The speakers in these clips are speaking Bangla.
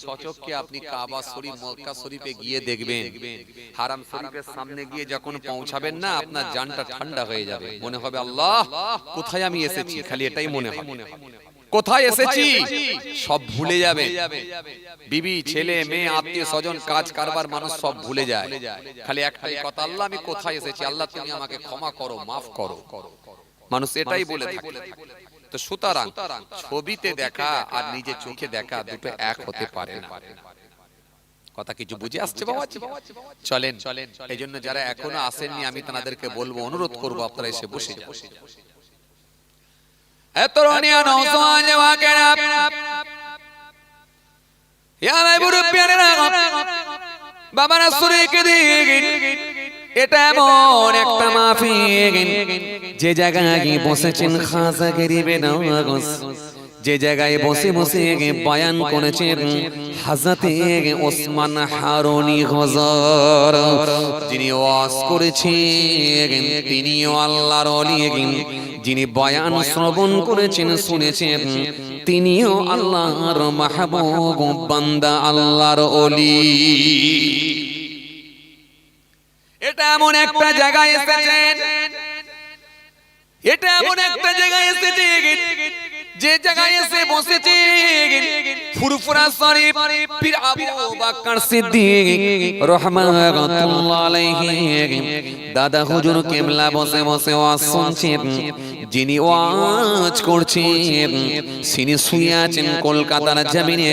সচক্ষে আপনি কাবা শরীফ মক্কা শরীফে গিয়ে দেখবেন, হারাম শরীফের সামনে গিয়ে যখন পৌঁছাবেন না, আপনার জানটা ঠান্ডা হয়ে যাবে। মনে হবে আল্লাহ কোথায় আমি এসেছি, খালি এটাই মনে হবে। কোথায় এসেছি সব ভুলে যাবে, বিবি ছেলে মেয়ে আত্মীয় স্বজন কাজ কারবার মানুষ সব ভুলে যায়, খালি একটাই কথা, আল্লাহ আমি কোথায় এসেছি, আল্লাহ তুমি আমাকে ক্ষমা করো, মাফ করো। মানুষ এটাই বলে থাকে। তো সুতরাং ছবিতে দেখা আর নিজে চোখে দেখা দুটো এক হতে পারে না। কথা কিছু বুঝে আসছে বাবা? চলেন, এই জন্য যারা এখনো আসেননি আমি তাদেরকে বলবো, অনুরোধ করবো আপনারা এসে বসে যান। তরুণিয়া নওজোয়ান জওয়াকেরা, ইয়া ভাই মুরব্বিয়ানেরা, বাবারা শরীকে দিন, এটা এমন একটা মাহফিল যে জায়গায় বসেছেন খাজা গরিবে নওয়াজ, যে জায়গায় বসে বসে বয়ান করেছেন হযরতে ওসমান হারুনি হুজুর, যিনি ওয়াজ করেছেন তিনিও আল্লাহর ওলি, যিনি বয়ান শ্রবণ করেছেন শুনেছেন তিনিও আল্লাহর মাহবুব বান্দা, আল্লাহর ওলি। এটা এমন একটা জায়গায় এসেছেন, এটা এমন একটা জায়গায় এসেছেন যে জায়গায় এসে বসেছে ফুরফুরা শরীফ পীর আবু বকর সিদ্দিক রাহমাতুল্লাহ আলাইহি, দাদা হুজুর কেবলা বসে বসে ওয়াজ শুনছেন। যিনি ওয়াজ করছেন তিনি শুয়ে আছেন কলকাতার জমিনে,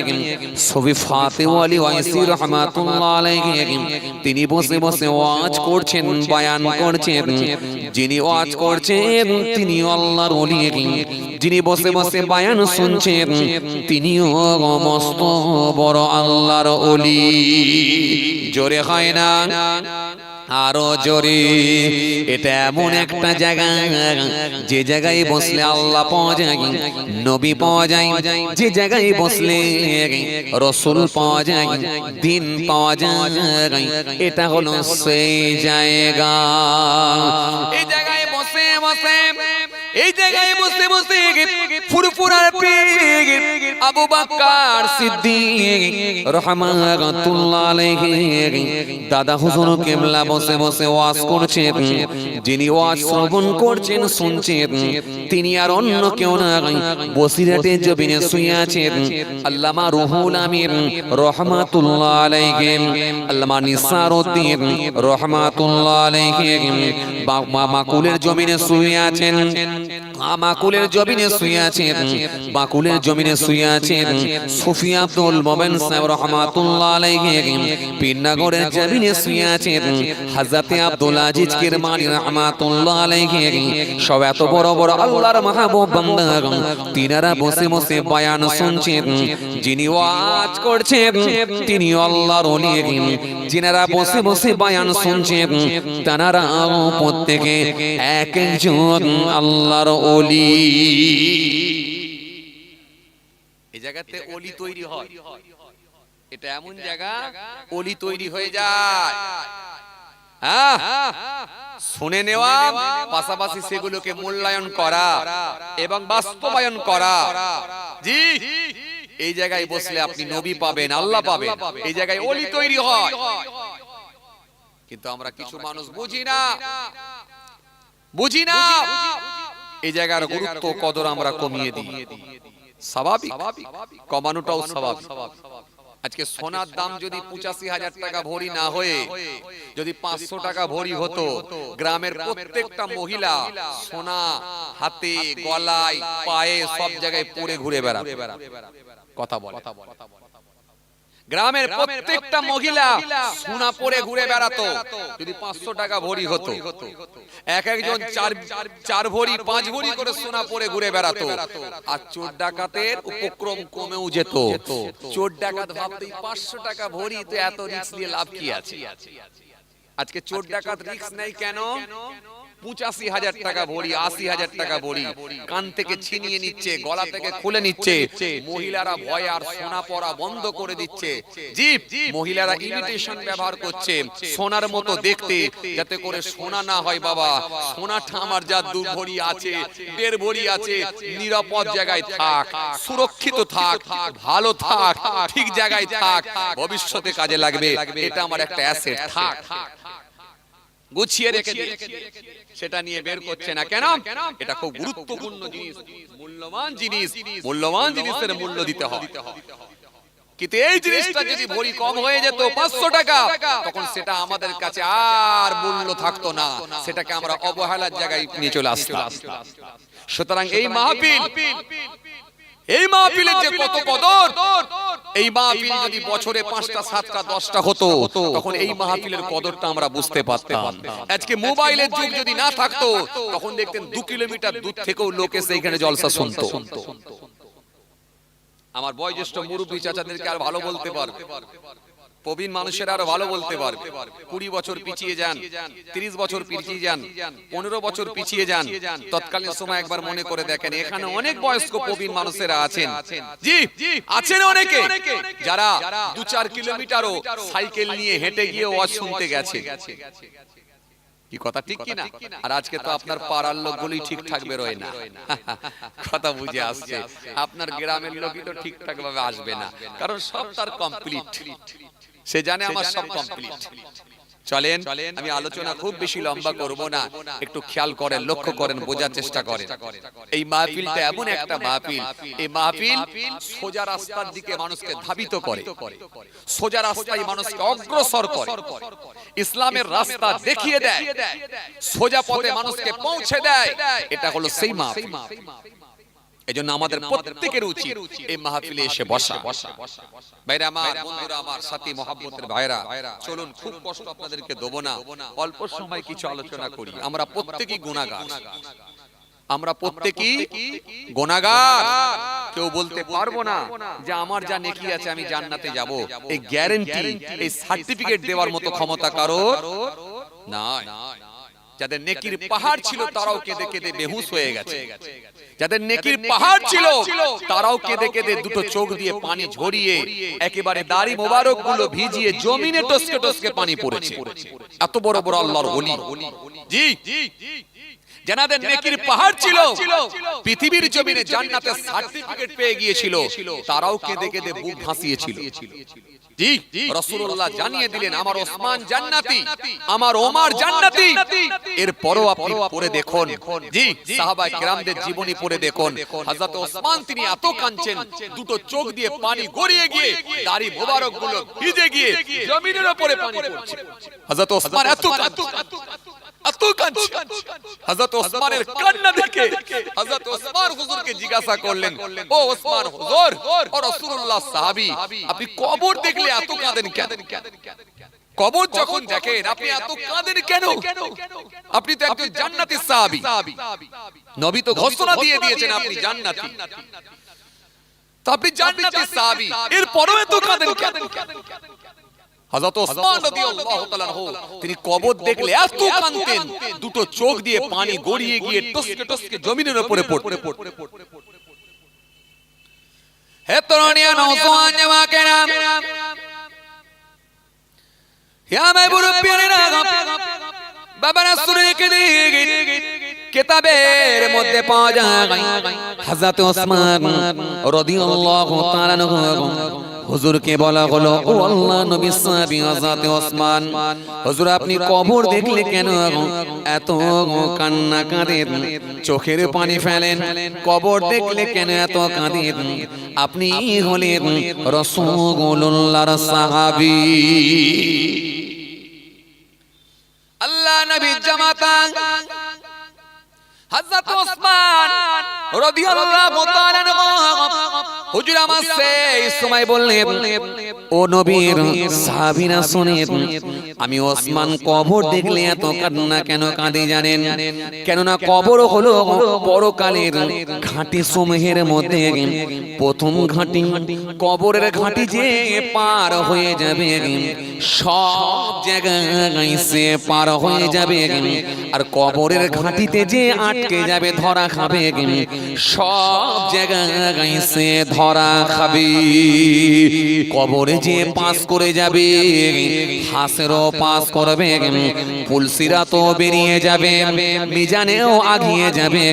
সফি ফাতেহ আলী ওয়াইসি রাহমাতুল্লাহ আলাইহি, তিনি বসে বসে ওয়াজ করছেন, বয়ান করছেন। যিনি ওয়াজ করছেন তিনি আল্লাহর ওলি, যিনি বসে বসে বয়ান শুনছেন তিনিও মস্ত বড় আল্লাহর ওলি। জোরে হয় না আরো জোরে? এটা এমন একটা জায়গা যে জায়গায় বসলে আল্লাহ পাওয়া যায়, নবী পাওয়া যায়, যে জায়গায় বসলে রাসূল পাওয়া যায়, দ্বীন পাওয়া যায়, এটা হলো সেই জায়গা। এই জায়গায় বসে বসে, এই জায়গায় বসে বসে ফুরফুরার পীর আবু বকর সিদ্দিক রাহমাতুল্লাহ আলাইহি, দাদা হুজুর কেবলা বসে বসে ওয়াজ করছেন। যিনি ওয়াজ শ্রবণ করছেন শুনছেন তিনি আর অন্য কেউ না, বসিরাটে জমিনে শুয়ে আছেন আল্লামা রুহুল আমিন রাহমাতুল্লাহ আলাইহি, আল্লামা নিসারউদ্দিন রাহমাতুল্লাহ আলাইহি, মাকুলের জমিনে শুয়ে আছেন, মাকুলের জমিনে শুয়ে আছেন, মাকুলের জমিনে শুয়ে আছেন সুফি আব্দুল মোমেন সাহেব রাহমাতুল্লাহ আলাইহি, পীরনগরের জমিনে শুয়ে আছেন হযরতে আব্দুল আজিজ কিরমানি রাহমাতুল্লাহ আলাইহি। সব এত বড় বড় আল্লাহর মাহবুব বান্দা, তিনারা বসে বসে বয়ান শুনছেন। যিনি ওয়াজ করছেন তিনি আল্লাহর ওলি, যিনারা বসে বসে বয়ান শুনছেন তারা প্রত্যেকে এক একজন আল্লাহর ওলি। এই জায়গাতে ওলি তৈরি হয়, এটা এমন জায়গা ওলি তৈরি হয়ে যায়। শুনে নেওয়া, পাশাপাশি সেগুলোকে মূল্যায়ন করা এবং বাস্তবায়ন করা। জি, এই জায়গায় বসলে আপনি নবী পাবেন, আল্লাহ পাবেন, এই জায়গায় ওলি তৈরি হয়। কিন্তু আমরা কিছু মানুষ বুঝি না, বুঝি না, এই জায়গার গুরুত্ব কদর আমরা কমিয়ে দিই। স্বাভাবিক, কমানোটাও স্বাভাবিক। আজকে সোনার দাম যদি ৮৫,০০০ টাকা ভরি না হয়ে যদি ৫০০ টাকা ভরি হতো, গ্রামের প্রত্যেকটা মহিলা সোনা হাতে, গলায়, পায়ে সব জায়গায় পরে ঘুরে বেড়াবে। কথা বলে, গ্রামের প্রত্যেকটা মহিলা সোনা পরে ঘুরে বেড়াতো যদি ৫০০ টাকা ভরি হতো। এক একজন চার ভরি ৫ ভরি করে সোনা পরে ঘুরে বেড়াতো। আর চোর ডাকাতের উপক্রম কমেও যেত। চোর ডাকাত ভাবতো ৫০০ টাকা ভরি, তো এত রিস্ক নিয়ে লাভ কি আছে? আজকে চোর ডাকাত রিস্ক নেই কেন? 85,000 টাকা ভরি, 80,000 টাকা ভরি, কান থেকে ছিনিয়ে নিচ্ছে, গলা থেকে খুলে নিচ্ছে। মহিলারা ভয়ে আর সোনা পরা বন্ধ করে দিচ্ছে। জি, মহিলারা ইমিটেশন ব্যবহার করছে সোনার মতো দেখতে, যাতে করে সোনা না হয়। বাবা, সোনাটা আমার যা 2 ভরি আছে, 1.5 ভরি আছে, নিরাপদ জায়গায় থাক, সুরক্ষিত থাক, ভালো থাক, ঠিক জায়গায় থাক, ভবিষ্যতে কাজে লাগবে। এটা আমার একটা অ্যাসেট, থাক, গুছিয়ে রেখে সেটা নিয়ে বের করছে না কেন? এটা খুব গুরুত্বপূর্ণ জিনিস, মূল্যবান জিনিস, মূল্যবান জিনিসের মূল্য দিতে হয়। কিন্তু এই জিনিসটা যদি ভরি কম হয়ে যেত 500 টাকা, তখন সেটা আমাদের কাছে আর মূল্য থাকতো না, সেটাকে আমরা অবহেলার জায়গায় নিয়ে চলে আসতাম। সুতরাং এই মাহফিল, এই মাহফিলের যে কত কদর, এই মাহফিল যদি বছরে 5টা 7টা 10টা হতো, তখন এই মাহফিলের কদরটা আমরা বুঝতে পারতাম। আজকে মোবাইলের যুগ যদি না থাকতো, তখন দেখতেন 2 কিলোমিটার দূর থেকেও লোক এসে এখানে জলসা শুনতো। আমার বয়োজ্যেষ্ঠ মুরব্বী চাচাদেরকে আর ভালো বলতে পারবে, প্রবীণ মানুষের আরো ভালো বলতে পারবে। 20 বছর পিছিয়ে যান, 30 বছর পিছিয়ে যান, 15 বছর পিছিয়ে যান, তৎকালীন সময় একবার মনে করে দেখেন, এখানে অনেক বয়স্ক প্রবীণ মানুষেরা আছেন। জি, আছেন অনেকে যারা 2-4 কিলোমিটারও সাইকেল নিয়ে হেঁটে গিয়ে ওয়াজ শুনতে গেছে। কি কথা ঠিক কি না? আর আজকে তো আপনার পাড়ার লোকগুলোই ঠিকঠাক বেরোয় না। কথা বুঝে আসছে? আপনার গ্রামের লোকই তো ঠিকঠাক ভাবে আসবে না, কারণ সব তার কমপ্লিট, সে জানে আমার সব কমপ্লিট। চলেন, আমি আলোচনা খুব বেশি লম্বা করব না, একটু খেয়াল করেন, লক্ষ্য করেন, বোঝার চেষ্টা করেন। এই মাহফিলটা এমন একটা মাহফিল, এই মাহফিল সোজা রাস্তার দিকে মানুষকে ধাবিত করে, সোজা রাস্তায় মানুষকে অগ্রসর করে, ইসলামের রাস্তা দেখিয়ে দেয়, সোজা পথে মানুষকে পৌঁছে দেয়। এটা হলো সেই মাহফিল। এজন্য আমাদের প্রত্যেকের উচিত এই মাহফিলে এসে বসা। ভাইরা আমার, বন্ধুরা আমার, সাথী মহব্বতের ভাইরা, চলুন, খুব কষ্ট আপনাদেরকে দেব না, অল্প সময় কিছু আলোচনা করি। আমরা প্রত্যেকই গুনাহগার, আমরা প্রত্যেকই গুনাহগার। কেউ বলতে পারবো না যে আমার যা নেকি আছে আমি জান্নাতে যাব। এই গ্যারান্টি, এই সার্টিফিকেট দেওয়ার মতো ক্ষমতা কারোর নাই। যাদের নেকির পাহাড় ছিল তারাও কেঁদে কেঁদে বেহুশ হয়ে গেছে, যাদের নেকির পাহাড় ছিল তারাও কেঁদে কেঁদে দুটো চোখ দিয়ে পানি ঝরিয়ে একেবারে দাড়ি মোবারক গুলো ভিজিয়ে জমিনে টসকে টসকে পানি পড়েছে। এত বড় বড় আল্লাহর ওলি, জি, যাদের নেকির পাহাড় ছিল, পৃথিবীর জমিনে জান্নাতের সার্টিফিকেট পেয়ে গিয়েছিল, তারাও কেঁদে কেঁদে বুক ভাসিয়েছিল। জি, রাসূলুল্লাহ জানিয়ে দিলেন আমার ওসমান জান্নাতি, আমার ওমর জান্নাতি। এরপরও আপনি পড়ে দেখুন, জি, সাহাবায়ে কেরামদের জীবনী পড়ে দেখুন, হযরত ওসমান তিনি এত কাঁদছেন, দুটো চোখ দিয়ে পানি গড়িয়ে গিয়ে দাড়ি মোবারক গুলো ভিজে গিয়ে জমিনের উপরে পানি পড়ছে। হযরত ওসমান এত কাঁদছেন। হযরত ওসমানের কান্না দেখে হযরত ওসমান হুজুরকে জিজ্ঞাসা করলেন, ও ওসমান হুজুর, ও রাসূলুল্লাহ সাহাবী, আপনি কবর দেখলে এত কাঁদেন কেন? কবর যখন দেখেন আপনি এত কাঁদেন কেন? আপনি তো একজন জান্নাতি সাহাবী, নবী তো ঘোষণা দিয়ে দিয়েছেন আপনি জান্নাতি, তো আপনি জান্নাতি সাহাবী, এরপরও এত কাঁদেন কেন? হযরত ওসমান রাদিয়াল্লাহু তাআলা আনহু তিনি কবর দেখলে এত কাঁদতেন, দুটো চোখ দিয়ে পানি গড়িয়ে গিয়ে টসকে টসকে জমিনের উপরে পড়তে। হে তরুণিয়া, নওজওয়ান জামাকেরা, হে আমার মুরব্বিয়ানেরা, বাবারা, শুনে রেখে দিন, কিতাবের মধ্যে পাওয়া যায় হযরত ওসমান রাদিয়াল্লাহু তাআলা আনহু হুজুরকে বলা হলো, ও আল্লাহ নবী সাহাবী হযরত ওসমান, হুজুর আপনি কবর দেখলে কেন এত কান্না কাঁদেন, চোখের পানি ফেলেন? কবর দেখলে কেন এত কাঁদেন? আপনি হলেন রাসূলুল্লাহর সাহাবী। আল্লাহ নবীর জামাতা হযরত ওসমান রাদিয়াল্লাহু তাআলা আনহু হুজুর আমার সেই সময় বললেন, ও নবীর সাহাবীরা শুনেন, আমি ওসমান কবর দেখলে এত কান্না কেন কাঁদে জানেন? কেননা কবর হলো পরকালের ঘাঁটি সমূহের মধ্যে প্রথম ঘাঁটি। কবরের ঘাঁটি যে পার হয়ে যাবে সব জায়গায় সে পার হয়ে যাবে, আর কবরের ঘাঁটিতে যে আটকে যাবে ধরা খাবে সব জায়গায় সে ধরা খাবে। কবরে যে পাস করে যাবে হাসেরও পাস করবে, পুলসিরাতও বেরিয়ে যাবে, মিজানেও আগিয়ে যাবে,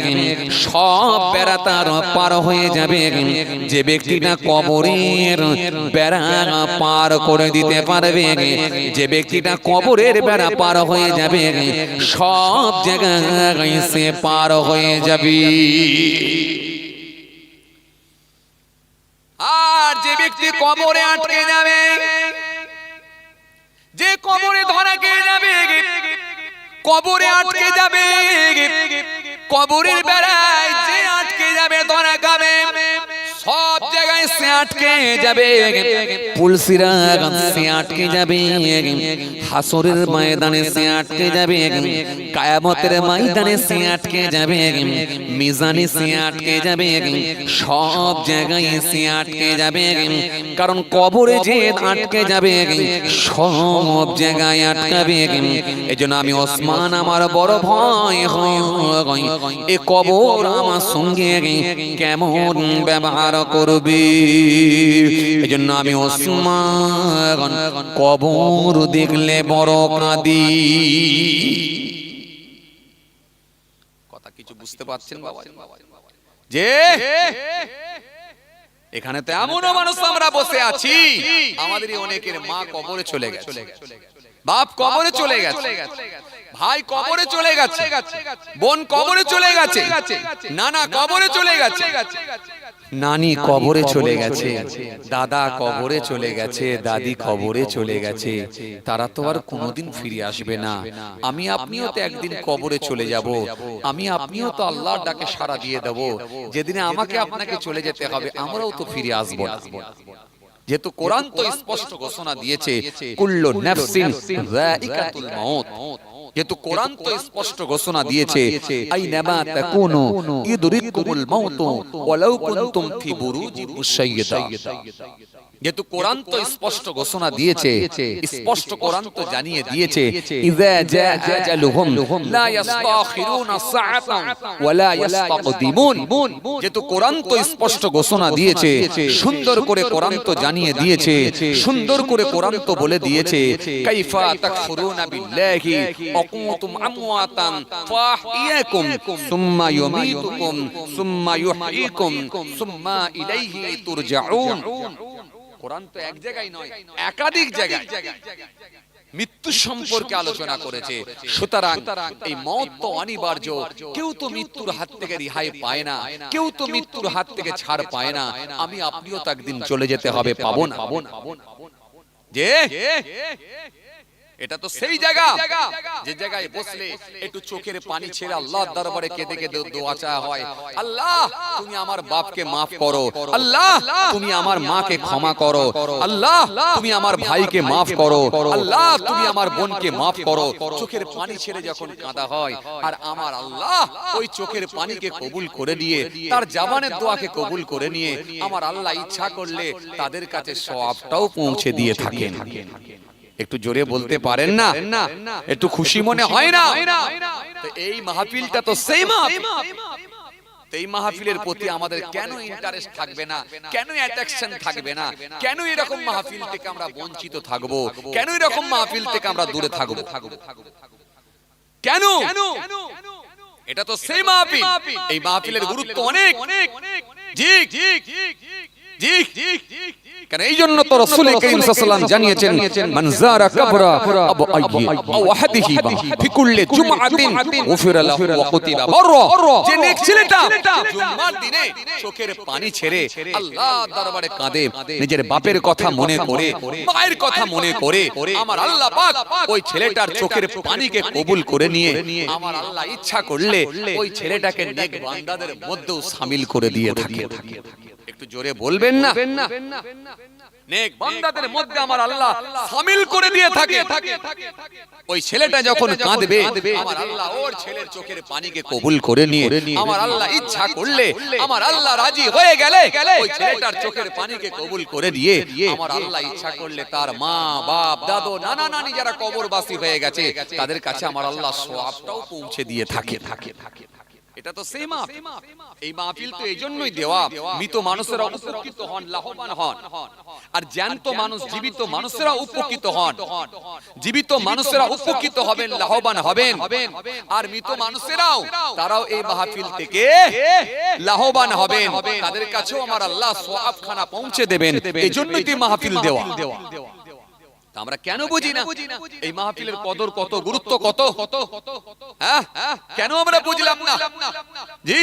সব বেড়া তার পার হয়ে যাবে। যে ব্যক্তিটা কবরের বেড়া পার করে দিতে পারবে, যে ব্যক্তিটা কবরের বেড়া পার হয়ে যাবে সব জায়গায় সে পার হয়ে যাবে। আর যে ব্যক্তি কবরে আটকে যাবে, যে কবরে ধরা খেয়ে যাবে, কবরে আটকে যাবে, কবরের বেড়ায় যে আটকে যাবে ধরা খাবে, সব জায়গায় সে আটকে যাবে, পুলসিরাত সে আটকে যাবে, হাসরের ময়দানে সে আটকে যাবে, কিয়ামতের ময়দানে সে আটকে যাবে, মিজানে সে আটকে যাবে, সব জায়গায় সে আটকে যাবে। কারণ কবরে যে আটকে যাবে সব জায়গায় আটকাবে। এজন্য আমি ওসমান আমার বড় ভয় হয় এ কবর আমার সঙ্গে কেমন ব্যবহার করবে। এজন্য আমি ওসমান কবর দেখলে বড় কাঁদি। কথা কিছু বুঝতে পারছেন বাবা? যে এখানে তো এমনও মানুষ আমরা বসে আছি, আমাদেরই অনেকের মা কবরে চলে গেছে, বাপ কবরে চলে গেছে, ভাই কবরে চলে গেছে, বোন কবরে চলে গেছে, নানা কবরে চলে গেছে, নানি কবরে চলে গেছে, দাদা কবরে চলে গেছে, দাদি কবরে চলে গেছে। তারা তো আর কোনোদিন ফিরে আসবে না। আমি আপনিও তো একদিন কবরে চলে যাব, আমি আপনিও তো আল্লাহর ডাকে সাড়া দিয়ে দেব। যেদিনে আমাকে আপনাকে চলে যেতে হবে আমরাও তো ফিরে আসবো না। যেহেতু কোরআন তো স্পষ্ট ঘোষণা দিয়েছে কুল্লু নাফসিন যায়িকাতুল মাউত, যেহেতু কোরআন তো স্পষ্ট ঘোষণা দিয়েছে আইনামা তাকুনু ইদরিকুমুল মাউত ওয়ালাউ কুনতুম ফি বুরুজিন মুশাইয়্যাদা। যেহেতু কোরআন তো স্পষ্ট ঘোষণা দিয়েছে, স্পষ্ট কোরআন তো জানিয়ে দিয়েছে ইযা জা আজালুহুম লা ইস্তাখিরুনা সাআতান ওয়ালা ইস্তাকদিমুন। যেহেতু কোরআন তো স্পষ্ট ঘোষণা দিয়েছে, সুন্দর করে কোরআন তো জানিয়ে দিয়েছে, সুন্দর করে কোরআন তো বলে দিয়েছে কাইফা তাকফুরুনা বিল্লাহি আকুতুম আমওয়াতান ফাহিয়াকুম সুম্মা ইউমীতুকুম সুম্মা ইউহয়িকুম সুম্মা ইলাইহি তুরজাউন। কোরআন তো এক জায়গায় নয়, একাধিক জায়গায় মৃত্যু সম্পর্কে আলোচনা করেছে। সুতরাং এই মওত তো অনিবার্য, কেউ তো মৃত্যুর হাত থেকে রেহাই পায় না, কেউ তো মৃত্যুর হাত থেকে ছাড় পায় না। আমি আপনিও তো একদিন চলে যেতে হবে, পাবো না? যে এটা তো সেই জায়গা যে জায়গায় বসলে একটু চোখের পানি ছেড়ে আল্লাহর দরবারে কেঁদে কেঁদে দোয়া চাওয়া হয়, আল্লাহ তুমি আমার বাপকে মাফ করো, আল্লাহ তুমি আমার মাকে ক্ষমা করো, আল্লাহ তুমি আমার ভাইকে মাফ করো, আল্লাহ তুমি আমার বোনকে মাফ করো। চোখের পানি ছেড়ে যখন কাঁদা হয়, আর আমার আল্লাহ ওই চোখের পানিকে কবুল করে নিয়ে, তার জবানের দোয়াকে কবুল করে নিয়ে আমার আল্লাহ ইচ্ছা করলে তাদের কাছে সওয়াবটাও পৌঁছে দিয়ে থাকেন। একটু জোরে বলতে পারেন না? একটু খুশি মনে হয় না? তো এই মাহফিলটা তো সেই মাহফিল। এই মাহফিলের প্রতি আমাদের কেন ইন্টারেস্ট থাকবে না, কেন অ্যাট্রাকশন থাকবে না, কেন এরকম মাহফিল থেকে আমরা বঞ্চিত থাকব, কেন এরকম মাহফিল থেকে আমরা দূরে থাকব? কেন? এটা তো সেই মাহফিল। এই মাহফিলের গুরুত্ব অনেক। জি জি জি জি। কারণ এই জন্য তো রাসূল কারীম সাল্লাল্লাহু আলাইহি জানিয়েছেন মান যারা কবরা আবু আইয়ি আও ওয়াহদিহি ফি কুল্লি জুমআতিন গুফিরা লাহু ওয়া কুতিবা বাররা। যে নেক ছেলেটা জুমার দিনে চোখের পানি ছেড়ে আল্লাহর দরবারে কাঁদে, নিজের বাপের কথা মনে করে, মায়ের কথা মনে করে, আমার আল্লাহ পাক ওই ছেলেটার চোখের পানিকে কবুল করে নিয়ে আমার আল্লাহ ইচ্ছা করলে ওই ছেলেটাকে নেক বান্দাদের মধ্যেও শামিল করে দিয়ে থাকে। একটু জোরে বলবে। করবেন না? নেক বান্দাদের মধ্যে আমার আল্লাহ শামিল করে দিয়ে থাকে। ওই ছেলেটা যখন কাঁদবে আমার আল্লাহ ওর ছেলের চোখের পানিকে কবুল করে নিয়ে আমার আল্লাহ ইচ্ছা করলে আমার আল্লাহ রাজি হয়ে গেলে ওই ছেলেটার চোখের পানিকে কবুল করে দিয়ে আমার আল্লাহ ইচ্ছা করলে তার মা বাপ দাদু নানা নানি যারা কবরবাসী হয়ে গেছে তাদের কাছে আমার আল্লাহ সওয়াবটাও পৌঁছে দিয়ে থাকে। এটা তো সেই মাহফিল। এই মাহফিল তো এই জন্যই দেওয়া মৃত মানুষেরা উপকৃত হন, লাভবান হন, আর জ্যান্ত মানুষ জীবিত মানুষেরা উপকৃত হন। জীবিত মানুষেরা উপকৃত হবেন, লাভবান হবেন, আর মৃত মানুষেরাও তারাও এই মাহফিল থেকে লাভবান হবেন। তাদের কাছেও আমার আল্লাহ সওয়াবখানা পৌঁছে দেবেন। এই জন্যই তো মাহফিল দেওয়া। আমরা কেন বুঝি না এই মাহফিলের কদর কত, গুরুত্ব কত? হ্যাঁ, কেন আমরা বুঝলাম না? জি,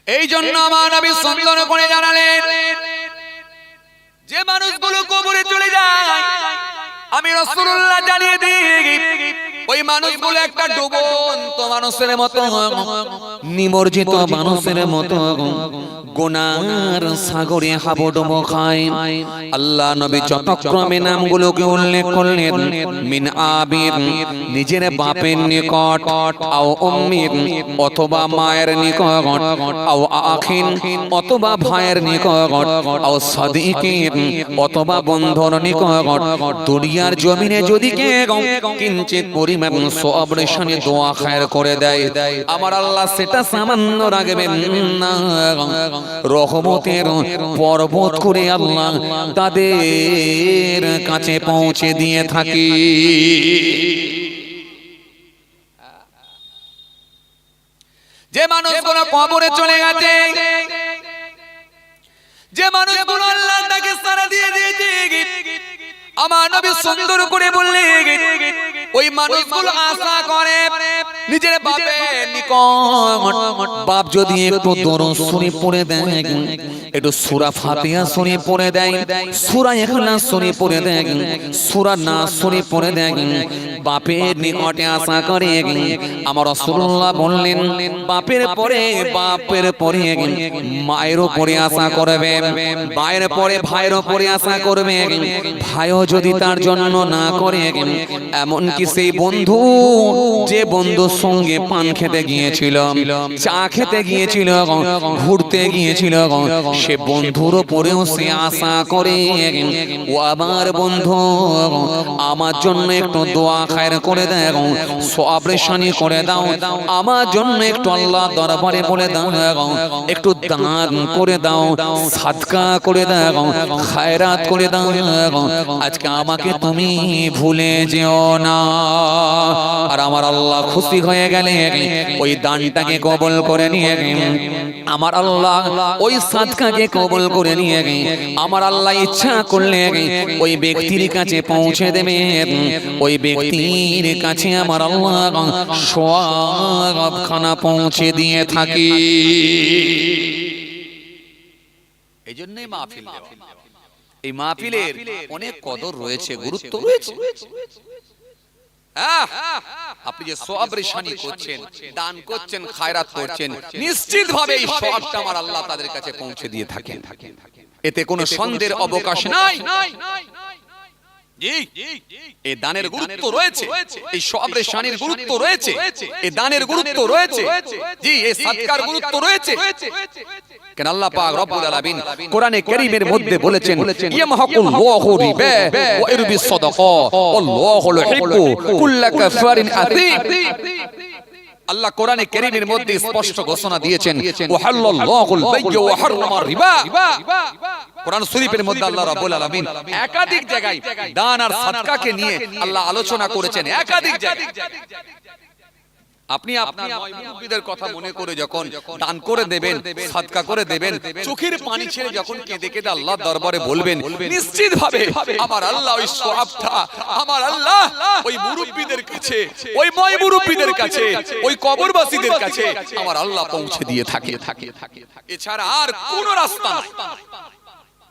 এই জন্য আমার নবী সুন্দর করে জানালেন যে মানুষগুলো কবরে চলে যায় আমি রাসূলুল্লাহ জানিয়ে দিই ওই মানুষগুলো একটা ডুবন্ত মানুষের মতো, নিমজ্জিত মানুষের মতো গুনার সাগরে হাবুডুবু খায়। আল্লাহ নবী যতক্রমে নামগুলোকে উল্লেখ করলেন, মিন আবির নিজের বাপের নিকট, আও উম্মির অথবা মায়ের নিকট, আও আখিন অথবা ভাইয়ের নিকট, আও সাদিকিন অথবা বন্ধুর নিকট, দুনিয়ার জমিনে যদি কেউ কিঞ্চিত পরিমাণ সওয়াবের সাথে দোয়া খায়ের করে দেয় আমার আল্লাহ সেটা সামান্য রাখবেন না, রহমতের পর্বত করে আল্লাহ তাদের কাছে পৌঁছে দিয়ে থাকি। যে মানুষগুলো কবরে চলে গেছে, যে মানুষগুলো আল্লাহ তাকে সারা দিয়ে দিয়েছে, আমার নবী সুন্দর করে বললেন ওই মানুষগুলো আশা করে নিজের বাপের নিকট, বাপ যদি একটু দরুদ শরীফ পড়ে দেয়, একটু সূরা ফাতিহা শরীফ পড়ে দেয়, সূরা ইখলাস শরীফ পড়ে দেয়, সূরা নাস শরীফ পড়ে দেয়, বাপের নিকটে আশা করে। আমার রাসূলুল্লাহ বললেন বাপের পরে মায়ের উপরে আশা করবে, মায়ের পরে ভাইয়ের উপরে আশা করবে, ভাইও যদি তার জন্য না করে, এমনকি সেই বন্ধু যে বন্ধুর সঙ্গে পান খেতে গিয়েছিল, চা খেতে গিয়েছিল, ঘুরতে গিয়েছিল, সে বন্ধুর উপরেও সে আশা করে ও আমার বন্ধু আমার জন্য একটু দোয়া খায়ের করে দাও, সওয়াবের শানি করে দাও, আমার জন্য একটু আল্লাহ দরবারে বলে দাও, একটু দান করে দাও, সাদকা করে দাও, খায়রাত করে দাও, আজকে আমাকে তুমি ভুলে যেও না। আর আমার আল্লাহ খুশি হয়ে গেলে ওই দানটাকে কবুল করে নিয়ে আমার আল্লাহ ওই সাদকাকে কবুল করে নিয়ে আমার আল্লাহ ইচ্ছা করলে ওই ব্যক্তির কাছে পৌঁছে দেবে, ওই ব্যক্তির কাছে আমার আল্লাহ সওয়াবখানা পৌঁছে দিয়ে থাকি। এই জন্যই মাহফিল দেওয়া। এই মাহফিলের অনেক কদর রয়েছে, গুরুত্ব রয়েছে। আপনি যে সওয়াবের শানি করছেন, দান করছেন, খায়রাত করছেন, নিশ্চিতভাবে এই সওয়াবটা আমার আল্লাহ তাদের কাছে পৌঁছে দিয়ে থাকেন, এতে কোনো সন্দেহের অবকাশ নাই। জি, এই দানের গুরুত্ব রয়েছে, এই সওয়াবের শানির গুরুত্ব রয়েছে, এই দানের গুরুত্ব রয়েছে, জি এই সাদকার গুরুত্ব রয়েছে। কেন আল্লাহ পাক রব্বুল আলামিন কোরআনে কারীমের মধ্যে বলেছেন ইয়ামহাকুল্লাহু রিবা ওয়া ইরবিস সাদাকা আল্লাহু ইউহিব্বু কুল্লা কাফারিন আযীম। আল্লাহ কোরআনে কারীমের মধ্যে স্পষ্ট ঘোষণা দিয়েছেন ওয়াহাল্লাল্লাহুল বাই'a ওয়া হারামার রিবা। কোরআন শরীফের মধ্যে আল্লাহ রাব্বুল আলামিন একাধিক জায়গায় দান আর সাদকাকে নিয়ে আল্লাহ আলোচনা করেছেন, একাধিক জায়গায়। আপনি আপনার মুরব্বিদের কথা মনে করে যখন দান করে দেবেন, সাদকা করে দেবেন, চোখের পানি ছেড়ে যখন কেঁদে কেঁদে আল্লাহর দরবারে বলবেন, নিশ্চিতভাবে আমার আল্লাহ ওই সওয়াবটা আমার আল্লাহ ওই মুরব্বিদের কাছে, ওই ময় মুরব্বিদের কাছে, ওই কবরবাসীদের কাছে আমার আল্লাহ পৌঁছে দিয়ে থাকে। এছাড়া আর কোনো রাস্তা নাই।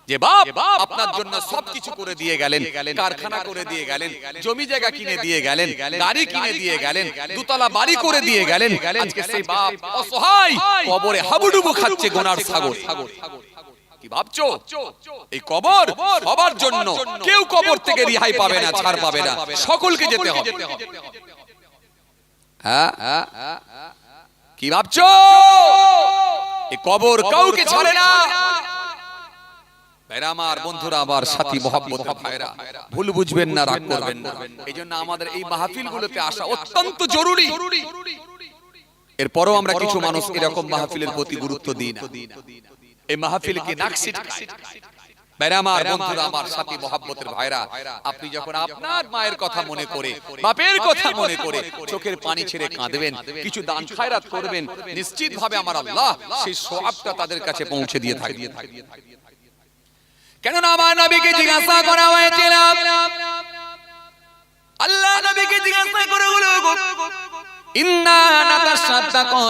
যে বাপ আপনার জন্য সবকিছু করে দিয়ে গেলেন, কারখানা করে দিয়ে গেলেন, জমি জায়গা কিনে দিয়ে গেলেন, গাড়ি কিনে দিয়ে গেলেন, দুতলা বাড়ি করে দিয়ে গেলেন, আজকে সেই বাপ অসহায় কবরে হাবুডুবু খাচ্ছে গুনার সাগর। কি ভাবছো? এই কবর সবার জন্য, কেউ কবর থেকে রেহাই পাবে না, ছাড় পাবে না, সকলকে যেতে হবে। হ্যাঁ, কি ভাবছো? এই কবর কাউকে ছাড়ে না। ভাইরা আমার, বন্ধুরা আমার, সাথী মহব্বতের ভাইরা, ভুল বুঝবেন না, রাগ করবেন না। এইজন্য আমাদের এই মাহফিলগুলোতে আসা অত্যন্ত জরুরি। এরপরও আমরা কিছু মানুষ এরকম মাহফিলের প্রতি গুরুত্ব দিই না, এই মাহফিলকে নাকশিট খাই। ভাইরা আমার, বন্ধুরা আমার, সাথী মহব্বতের ভাইরা, আপনি যখন আপনার মায়ের কথা মনে করে, বাপের কথা মনে করে চোখের পানি ছেড়ে কাঁদবেন, কিছু দান খায়রাত করবেন, নিশ্চিত ভাবে আমার আল্লাহ সেই সওয়াবটা তাদের কাছে পৌঁছে দিয়ে থাকবে। কেননা আমার নবীকে জিজ্ঞাসা করা হয়েছিল, আল্লাহ নবীকে জিজ্ঞাসা করে বলো, ইন্না নাতাসাদদাকু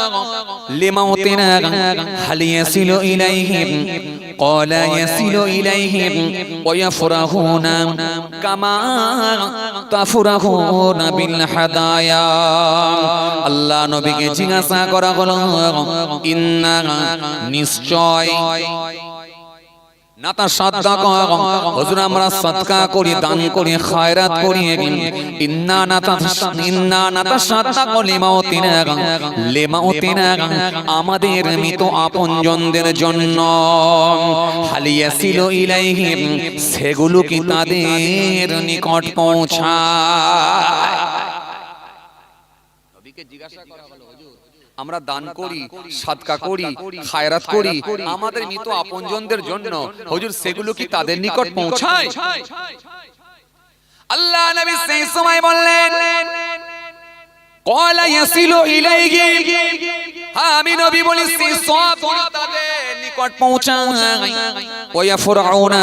লিমাউতিনা হাল ইয়াসিলু ইলাইহিম ক্বালা ইয়াসিলু ইলাইহিম ওয়া ইয়াফরাহুনা কামা তাফরাহুনা বিল হাদায়া। আল্লাহ নবীকে জিজ্ঞাসা করা হলো, ইন্না নিশ্চয় নাতাসাদদাকু, হুজুর আমরা সাদকা করি, দান করি, খায়রাত করি। ইন্না নাতাসাদদাকু লিমাউতিনা আমাদের মৃত আপনজনদের জন্য। হাল ইয়াসিলু ইলাইহিম সেগুলো কি তাদের নিকট পৌঁছায়? নবীকে জিজ্ঞাসা করা হলো, হুজুর আমরা দান করি, সাদকা করি, খায়রাত করি আমাদের মৃত আপনজনদের জন্য, হুজুর সেগুলো কি তাদের নিকট পৌঁছায়? আল্লাহ নবী সেই সময় বললেন, ক্বালা ইয়াসিলু ইলাইহিম, হ্যাঁ আমি নবী বলি সেই সওয়াব তাদের নিকট পৌঁছায়। ওয়া ইয়াফরাউনা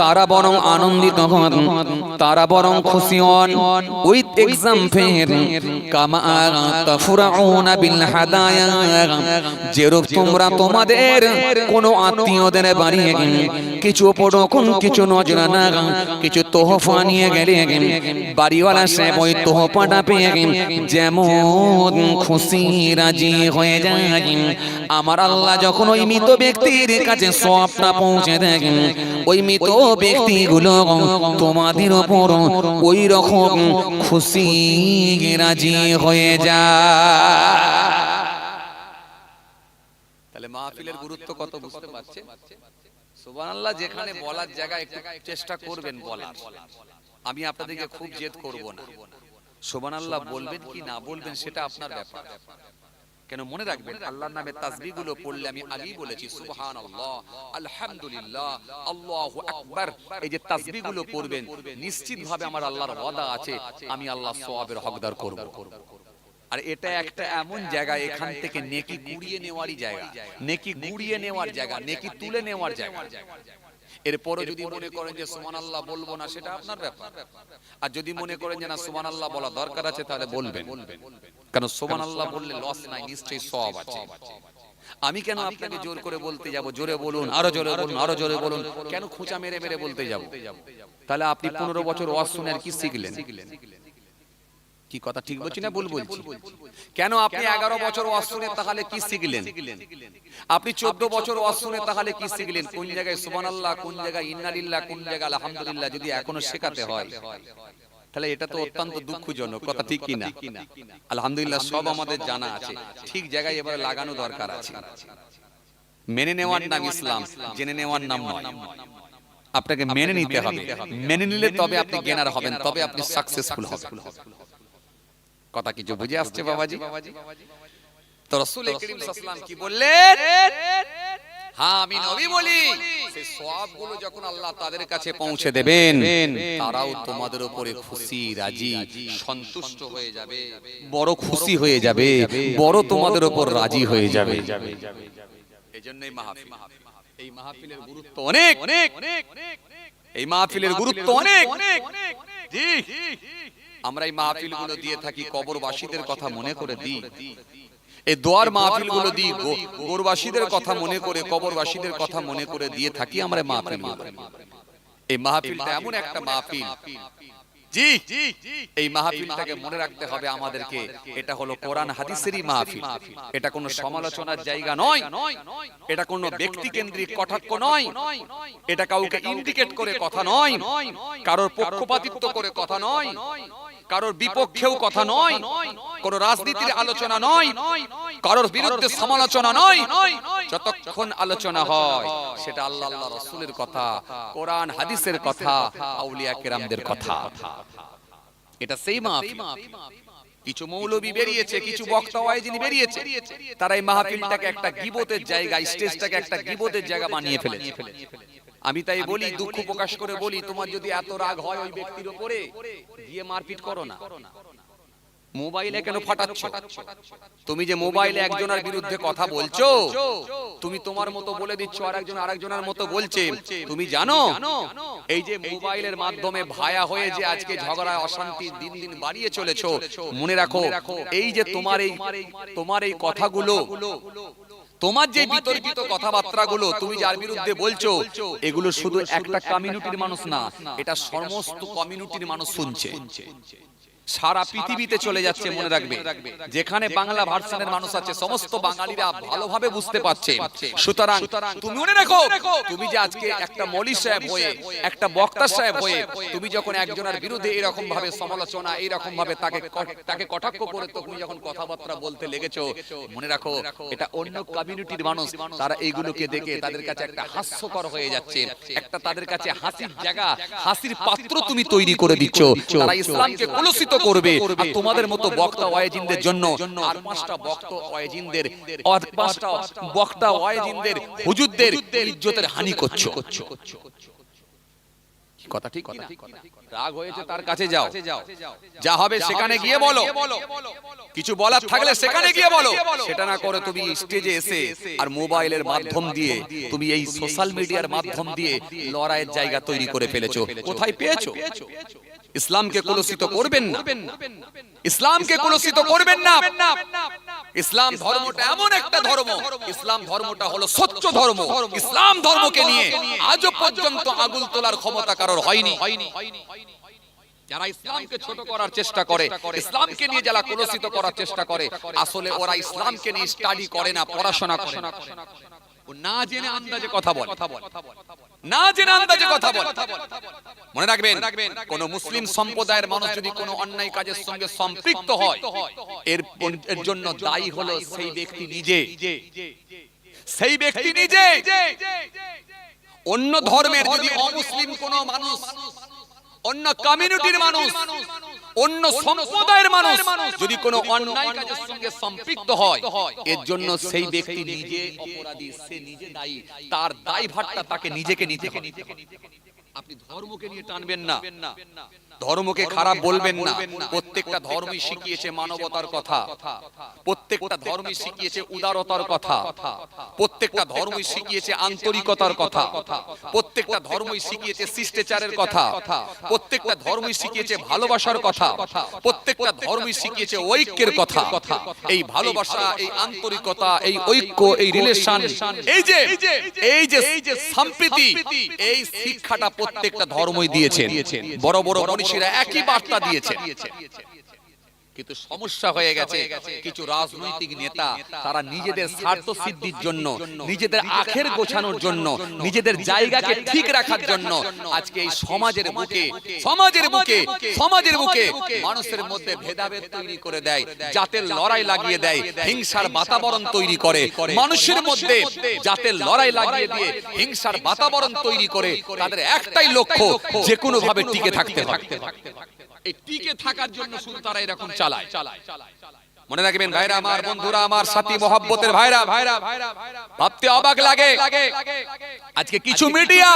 তারা বরং আনন্দিত হন, তারা বরং খুশি হন, উইথ এক্সাম্পল কামা তাফরাউনা বিল হাদায়া, যেরূপ তোমরা তোমাদের কোন আত্মীয়দের বাড়ি কিছু উপঢৌকন, কিছু নজরানা, কিছু তোহফা নিয়ে গেলে বাড়িওয়ালা সাহেব ওই তোহফাটা পেয়ে যেমন খুশি রাজি হয়ে যায়, আমার আল্লাহ যখন ওই মৃত ব্যক্তির কাছে সওয়াবটা পৌঁছে দেন, ওই মৃত ব্যক্তিগুলো তোমাদের উপর ওই রকম খুশি রাজি হয়ে যায়। তাহলে মাহফিলের গুরুত্ব কত বুঝতে পারছেন? সুবহানাল্লাহ। যেখানে বলার জায়গা একটু চেষ্টা করবেন বলার, আমি আপনাদেরকে খুব জেদ করব না। সুবহানাল্লাহ বলবেন কি না বলবেন সেটা আপনার ব্যাপার। কেন মনে রাখবেন, আল্লাহর নামে তাসবিহগুলো পড়লে আমি আগেই বলেছি সুবহানাল্লাহ, আলহামদুলিল্লাহ, আল্লাহু আকবার, এই যে তাসবিহগুলো পড়বেন নিশ্চিতভাবে আমার আল্লাহর ওয়াদা আছে আমি আল্লাহ সওয়াবের হকদার করব। আর এটা একটা এমন জায়গা, এখান থেকে নেকি কুড়িয়ে নেওয়ারই জায়গা, নেকি গুড়িয়ে নেওয়ার জায়গা, নেকি তুলে নেওয়ার জায়গা। এরপরে যদি মনে করেন যে সুবহানাল্লাহ বলবো না, সেটা আপনার ব্যাপার। আর যদি মনে করেন যে না সুবহানাল্লাহ বলা দরকার আছে, তাহলে বলবেন, কারণ সুবহানাল্লাহ বললে লস নাই, নিশ্চয়ই সওয়াব আছে। আমি কেন আপনাকে জোর করে বলতে যাব, জোরে বলুন, আরো জোরে বলুন, আরো জোরে বলুন, কেন খোঁচা মেরে মেরে বলতে যাব? তাহলে আপনি 15 বছর ওয়াজ শুনে আর কি শিখলেন? কি কথা ঠিক বলছি না ভুল বলছি? কেন আপনি 11 বছর ওয়াজ শুনে তাহলে কি শিখলেন? আপনি 14 বছর ওয়াজ শুনে তাহলে কি শিখলেন? কোন জায়গায় সুবহানাল্লাহ, কোন জায়গায় ইন্নালিল্লাহ, কোন জায়গায় আলহামদুলিল্লাহ যদি এখনো শেখাতে হয়, তাহলে এটা তো অত্যন্ত দুঃখজনক। কথা ঠিক কি না? আলহামদুলিল্লাহ সব আমাদের জানা আছে, ঠিক জায়গায় এবারে লাগানো দরকার আছে। মেনে নেওয়ার নাম ইসলাম, জেনে নেওয়ার নাম নয়। আপনাকে মেনে নিতে হবে, মেনে নিলে তবে আপনি জ্ঞানী হবেন, তবে আপনি সাকসেসফুল হবেন। কথা কিছু বুঝে আসছে বাবাজি? তো রাসূল করিম সাল্লাল্লাহু আলাইহি ওয়াসাল্লাম কি বললেন? হ্যাঁ আমি নবী বলি, সেই সওয়াবগুলো যখন আল্লাহ তাদের কাছে পৌঁছে দেবেন, তারাও তোমাদের উপরে খুশি রাজি সন্তুষ্ট হয়ে যাবে, বড় খুশি হয়ে যাবে, বড় তোমাদের উপর রাজি হয়ে যাবে। এজন্যই মাহফিল, এই মাহফিলের গুরুত্ব অনেক, এই মাহফিলের গুরুত্ব অনেক। জি, আমরা এই মাহফিলগুলো দিয়ে থাকি কবরবাসীদের কথা মনে করে দিই, এই দোয়ার মাহফিলগুলো দিই কবরবাসীদের কথা মনে করে, কবরবাসীদের কথা মনে করে দিয়ে থাকি আমরা মাহফিলগুলো। এই মাহফিলটা এমন একটা মাহফিল জি, এই মাহফিলটাকে মনে রাখতে হবে আমাদেরকে, এটা হলো কোরআন হাদিসেরই মাহফিল। এটা কোনো সমালোচনার জায়গা নয়, এটা কোনো ব্যক্তি কেন্দ্রিক কটাক্ষ নয়, এটা কাউকে ইন্ডিকেট করে কথা নয়, কারোর পক্ষপাতিত্ব করে কথা নয়, কারোর বিপক্ষেও কথা নয়, কোন রাজনীতির আলোচনা নয়, কারোর বিরুদ্ধে সমালোচনা নয়। যতক্ষণ আলোচনা হয় সেটা আল্লাহ আল্লাহ রাসূলের কথা, কোরআন হাদিসের কথা, আউলিয়া কেরামদের কথা। এটা সেই মাহফিল। কিছু মৌলবী বেরিয়েছে, কিছু বক্তা ওয়াইজিন বেরিয়েছে, তারা এই মাহফিলটাকে একটা গীবতের জায়গা, স্টেজটাকে একটা গীবতের জায়গা বানিয়ে ফেলেছে। আমি তাই বলি, দুঃখ প্রকাশ করে বলি, তোমার যদি এত রাগ হয় ওই ব্যক্তির উপরে, গিয়ে মারপিট করো না। মোবাইলে কেন ফাটাচ্ছ? তুমি যে মোবাইলে একজনের বিরুদ্ধে কথা বলছো, তুমি তোমার মতো বলে দিচ্ছ, আরেকজনের মতো বলছে। তুমি জানো এই যে মোবাইলের মাধ্যমে ভায়া হয়ে যে আজকে ঝগড়া অশান্তি দিন দিন বাড়িয়ে চলেছো, মনে রাখো এই যে তোমার এই কথাগুলো, তোমার যে বিতর্কিত কথাবার্তাগুলো তুমি যার বিরুদ্ধে বলছো, এগুলো শুধু একটা কমিউনিটির মানুষ না, এটা সমস্ত কমিউনিটির মানুষ শুনছে, সারা পৃথিবীতে চলে যাচ্ছে। মনে রাখবে, যেখানে বাংলা ভার্সনের মানুষ আছে সমস্ত বাঙালিরা ভালোভাবে বুঝতে পারছে। সুতরাং তুমি মনে রাখো, তুমি যে আজকে একটা মৌলভী সাহেব হয়ে, একটা বক্তা সাহেব হয়ে, তুমি যখন একজনের বিরুদ্ধে এরকম ভাবে সমালোচনা, এরকম ভাবে তাকে কটাক্ষ করে তুমি যখন কথাবার্তা বলতে লেগেছো, মনে রাখো এটা অন্য কমিউনিটির মানুষ, তারা এইগুলোকে দেখে তাদের কাছে একটা হাস্যকর হয়ে যাচ্ছে, একটা তাদের কাছে হাসির জায়গা, হাসির পাত্র তুমি তৈরি করে দিচ্ছ। তারা ইসলামকে কলুষিত করবে। আর তোমাদের মতো বক্তা ওয়াইজিনদের জন্য আর পাঁচটা বক্তা ওয়াইজিনদের হুজুরদের ইজ্জতের হানি করছো। কথা ঠিক না? রাগ হয়েছে তার কাছে যাও, যা হবে সেখানে গিয়ে বলো, কিছু বলার থাকলে সেখানে গিয়ে বলো। সেটা না করে তুমি স্টেজে এসে আর মোবাইলের মাধ্যম দিয়ে, তুমি এই সোশ্যাল মিডিয়ার মাধ্যম দিয়ে লড়াইয়ের জায়গা তৈরি করে ফেলেছো। কোথায় পেয়েছো? ইসলামকে কলুষিত করবেন না, ইসলামকে কলুষিত করবেন না। ইসলাম ধর্মটা এমন একটা ধর্ম, ইসলাম ধর্মটা হলো সত্য ধর্ম। ইসলাম ধর্মকে নিয়ে আজও পর্যন্ত আগুল তোলার ক্ষমতা কারোর হয়নি। যারা ইসলামকে ছোট করার চেষ্টা করে, ইসলামকে নিয়ে যারা কলুষিত করার চেষ্টা করে, আসলে ওরা ইসলামকে নিয়ে স্টাডি করে না, পড়াশোনা করে না। ও না জেনে আন্দাজে কথা বলে, না জেনে আন্দাজে কথা বলে। মনে রাখবেন, কোন মুসলিম সম্প্রদায়ের মানুষ যদি কোনো অন্যায় কাজের সঙ্গে সম্পৃক্ত হয়, এর জন্য দায়ী হলো সেই ব্যক্তি নিজে, সেই ব্যক্তি নিজে। অন্য ধর্মের যদি অমুসলিম কোনো মানুষ, অন্য কমিউনিটির মানুষ, অন্য সম্প্রদায়ের মানুষ যদি কোনো অন্যায় কাজের সঙ্গে সম্পৃক্ত হয়, এর জন্য সেই ব্যক্তি নিজে অপরাধী, সে নিজে দায়ী, তার দায়ভারটা তাকে নিজেকে নিতে হবে। আপনি ধর্মকে নিয়ে টানবেন না, ধর্মকে খারাপ বলবেন না। প্রত্যেকটা ধর্মই শিখিয়েছে মানবতার কথা, প্রত্যেকটা ধর্মই শিখিয়েছে উদারতার কথা, প্রত্যেকটা ধর্মই শিখিয়েছে আন্তরিকতার কথা, প্রত্যেকটা ধর্মই শিখিয়েছে শিষ্টাচারের কথা, প্রত্যেকটা ধর্মই শিখিয়েছে ভালোবাসার কথা, প্রত্যেকটা ধর্মই শিখিয়েছে ঐক্যের কথা। এই ভালোবাসা, এই আন্তরিকতা, এই ঐক্য, এই রিলেশন, এই যে সম্প্রীতি, এই শিক্ষাটা প্রত্যেকটা ধর্মই দিয়েছেন। বড় বড় মনীষীরা একই বার্তা দিয়েছেন। কিন্তু সমস্যা হয়ে গেছে, কিছু রাজনৈতিক নেতা তারা নিজেদের স্বার্থ সিদ্ধির জন্য, নিজেদের আখের গোছানোর জন্য, নিজেদের জায়গাকে ঠিক রাখার জন্য আজকে এই সমাজের বুকে মানুষের মধ্যে ভেদাভেদ তৈরি করে দেয়, জাতের লড়াই লাগিয়ে দেয়, হিংসার বাতাবরণ তৈরি করে মানুষের মধ্যে, জাতের লড়াই লাগিয়ে দিয়ে হিংসার বাতাবরণ তৈরি করে। তাদের একটাই লক্ষ্য, যে কোনো ভাবে টিকে থাকতে হবে। এই টিকে থাকার জন্য শুধু তারা এরকম চালায়। মনে রাখবেন ভাইরা আমার, বন্ধুরা আমার, সাথী মহব্বতের ভাইরা, ভাবতে অবাক লাগে আজকে কিছু মিডিয়া